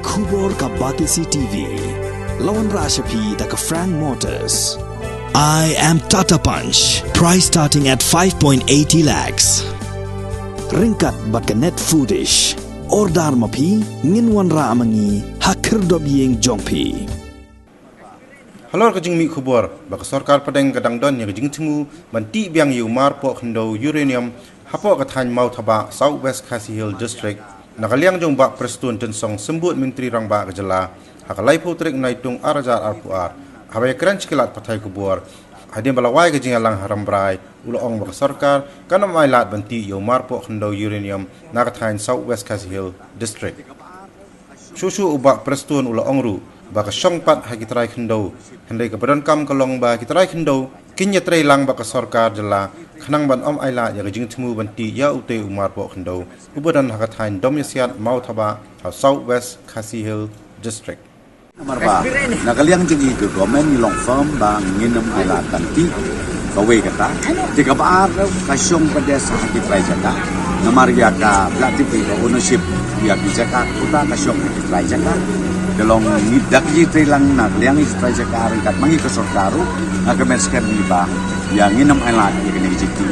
Kubor ka Batisi TV. Lawan Rashapi da ka Frank Motors. I am Tata Punch. Price starting at 5.80 lakhs. Ringkat bat ka Net Foodish. Ordar mapi nginwan ra amangi hakir dob yeng jongpi. Halor kajing mi kubor bak sarkar padang kadang don yang kajing temu banti biang yu mar po khendo uranium hapo kathan mau thaba South West Khasi Hill District nakaliang jong bak prestun tensong sembut menteri rang ba kajala hakalai putrik naitung arajar arpuar habai kran chikilat pathai kubor hadim balawai kajing alang haram brai uloong bak sarkar kana mailat banti yu mar po khendo uranium nakathan South West Khasi Hill District susu ubak prestun uloong ru baka syongpat hakitrai khendo hendai kebadan kam kalong ba kitrai khendo kinya trai lang baka sarkar jala khanang ban om aila ya jing thmu banti ya ute umar po khendo ubadan hakathain domisiat mau thaba South West Khasi Hill District marba nakaliang jingi ke gomen long firm bang nginam aila tanti kawe kata tiga baar ka syong pedes hakitrai jaka namar ya ka platif ownership ya bijaka uta ka syong hakitrai jaka dalong nidak jitri lang nakaliang istrai jaka ringkat mangi ke sorkaru agamen sekat di ba yang nginam aila ya kene jiti